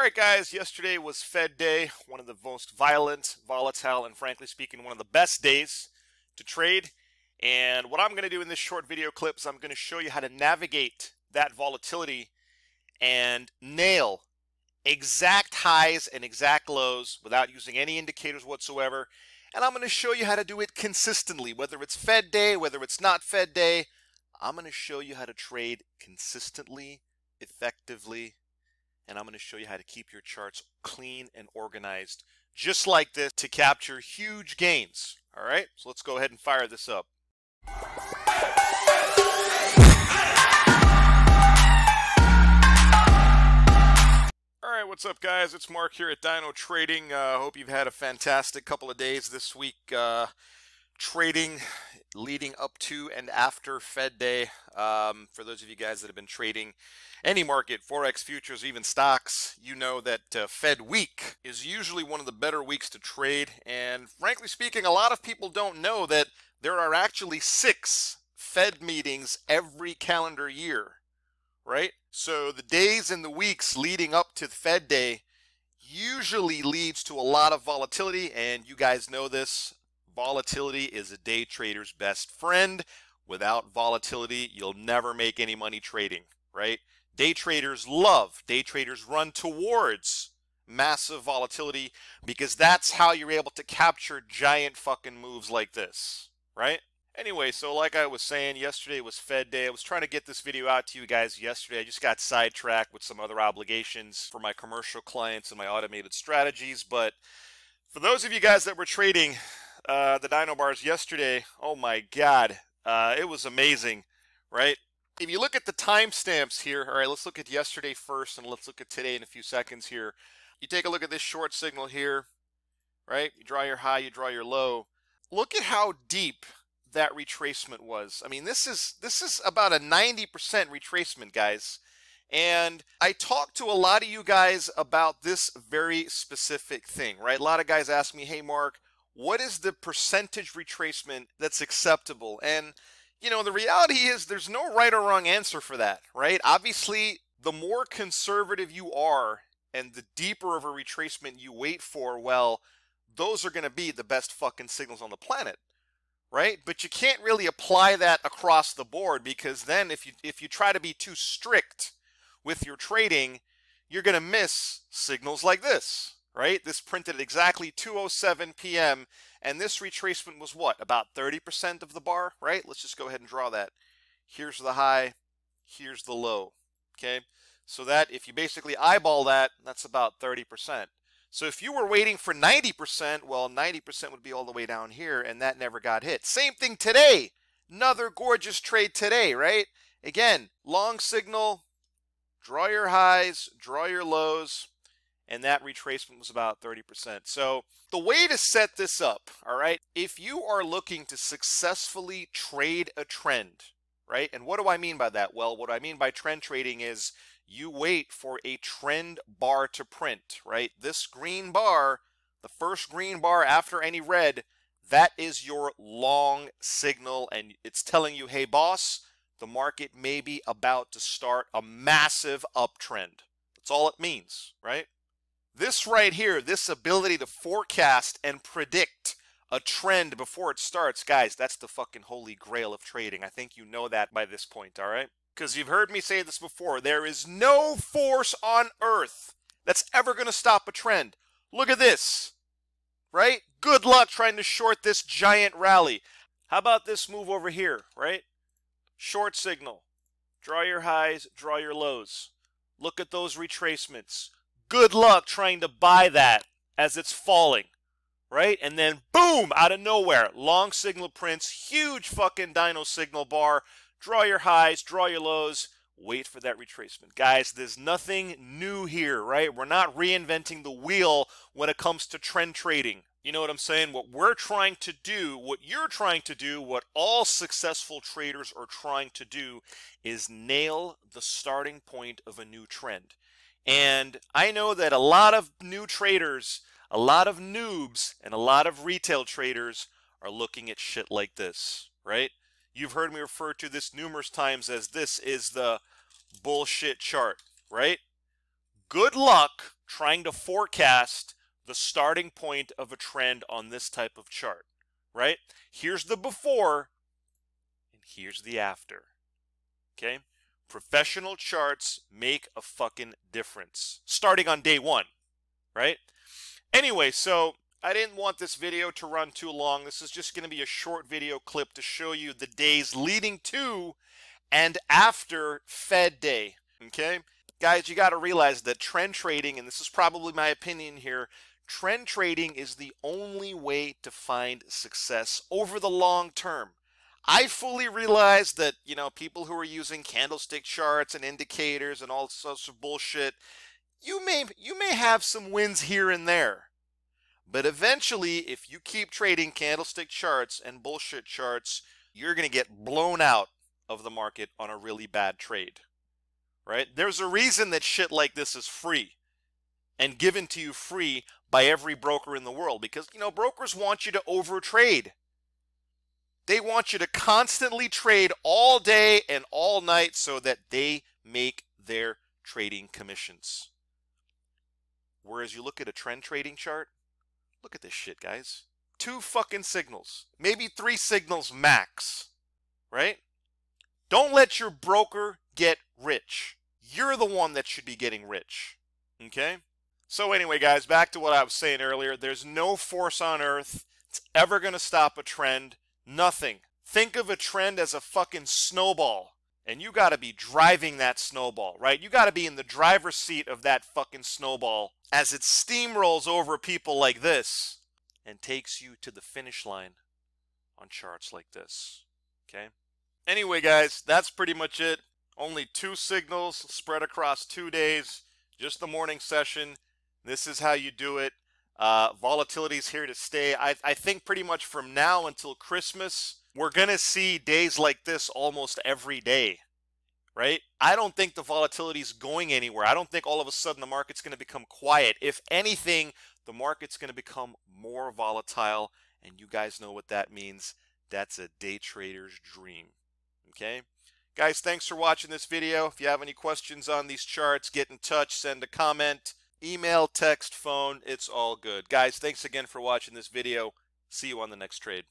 All right, guys, yesterday was Fed Day, one of the most violent, volatile, and frankly speaking, one of the best days to trade. And what I'm going to do in this short video clip is I'm going to show you how to navigate that volatility and nail exact highs and exact lows without using any indicators whatsoever. And I'm going to show you how to do it consistently, whether it's Fed Day, whether it's not Fed Day. I'm going to show you how to trade consistently, effectively, and I'm going to show you how to keep your charts clean and organized just like this to capture huge gains. All right, so let's go ahead and fire this up. All right, what's up, guys? It's Mark here at Dino Trading. Hope you've had a fantastic couple of days this week trading leading up to and after Fed Day. For those of you guys that have been trading any market, Forex, futures, even stocks, you know that Fed week is usually one of the better weeks to trade. And frankly speaking, a lot of people don't know that there are actually 6 Fed meetings every calendar year, right? So the days and the weeks leading up to Fed Day usually leads to a lot of volatility, and you guys know this. Volatility is a day trader's best friend. Without volatility, you'll never make any money trading, right? Day traders run towards massive volatility because that's how you're able to capture giant fucking moves like this, right? Anyway, so like I was saying, yesterday was Fed Day. I was trying to get this video out to you guys yesterday. I just got sidetracked with some other obligations for my commercial clients and my automated strategies. But for those of you guys that were trading the Dino Bars yesterday, oh my God, it was amazing, right? If you look at the timestamps here, all right, let's look at yesterday first and let's look at today in a few seconds here. You take a look at this short signal here, right? You draw your high, you draw your low. Look at how deep that retracement was. I mean, this is about a 90% retracement, guys. And I talked to a lot of you guys about this very specific thing, right? A lot of guys ask me, hey, Mark, what is the percentage retracement that's acceptable? And you know, the reality is there's no right or wrong answer for that, right? Obviously, the more conservative you are and the deeper of a retracement you wait for, well, those are going to be the best fucking signals on the planet, right? But you can't really apply that across the board, because then if you try to be too strict with your trading, you're going to miss signals like this, right? This printed at exactly 2:07 p.m. and this retracement was what? About 30% of the bar, right? Let's just go ahead and draw that. Here's the high, here's the low, okay? So that if you basically eyeball that, that's about 30%. So if you were waiting for 90%, well, 90% would be all the way down here, and that never got hit. Same thing today. Another gorgeous trade today, right? Again, long signal, draw your highs, draw your lows, and that retracement was about 30%. So the way to set this up, all right, if you are looking to successfully trade a trend, right, and what do I mean by that? Well, what I mean by trend trading is you wait for a trend bar to print, right? This green bar, the first green bar after any red, that is your long signal, and it's telling you, hey, boss, the market may be about to start a massive uptrend. That's all it means, right? This right here, this ability to forecast and predict a trend before it starts, guys, that's the fucking holy grail of trading. I think you know that by this point, all right? Because you've heard me say this before. There is no force on earth that's ever going to stop a trend. Look at this, right? Good luck trying to short this giant rally. How about this move over here, right? Short signal. Draw your highs, draw your lows. Look at those retracements. Good luck trying to buy that as it's falling, right? And then boom, out of nowhere, long signal prints, huge fucking Dino signal bar. Draw your highs, draw your lows, wait for that retracement. Guys, there's nothing new here, right? We're not reinventing the wheel when it comes to trend trading. You know what I'm saying? What we're trying to do, what you're trying to do, what all successful traders are trying to do is nail the starting point of a new trend. And I know that a lot of new traders, a lot of noobs, and a lot of retail traders are looking at shit like this, right? You've heard me refer to this numerous times as this is the bullshit chart, right? Good luck trying to forecast the starting point of a trend on this type of chart, right? Here's the before and here's the after. Okay? Professional charts make a fucking difference starting on day one, right? Anyway, so I didn't want this video to run too long. This is just going to be a short video clip to show you the days leading to and after Fed Day. Okay? Guys, you got to realize that trend trading, and this is probably my opinion here, trend trading is the only way to find success over the long term. I fully realize that, you know, people who are using candlestick charts and indicators and all sorts of bullshit, you may have some wins here and there. But eventually, if you keep trading candlestick charts and bullshit charts, you're going to get blown out of the market on a really bad trade. Right? There's a reason that shit like this is free and given to you free by every broker in the world, because, you know, brokers want you to overtrade. They want you to constantly trade all day and all night so that they make their trading commissions. Whereas you look at a trend trading chart, look at this shit, guys. 2 fucking signals, maybe 3 signals max, right? Don't let your broker get rich. You're the one that should be getting rich, okay? So anyway, guys, back to what I was saying earlier. There's no force on earth that's ever going to stop a trend. Nothing. Think of a trend as a fucking snowball, and you got to be driving that snowball, right? You got to be in the driver's seat of that fucking snowball as it steamrolls over people like this and takes you to the finish line on charts like this, okay? Anyway, guys, that's pretty much it. Only 2 signals spread across 2 days, just the morning session. This is how you do it. Volatility is here to stay. I think pretty much from now until Christmas, we're going to see days like this almost every day, right? I don't think the volatility is going anywhere. I don't think all of a sudden the market's going to become quiet. If anything, the market's going to become more volatile, and you guys know what that means. That's a day trader's dream, okay? Guys, thanks for watching this video. If you have any questions on these charts, get in touch, send a comment, email, text, phone, it's all good. Guys, thanks again for watching this video. See you on the next trade.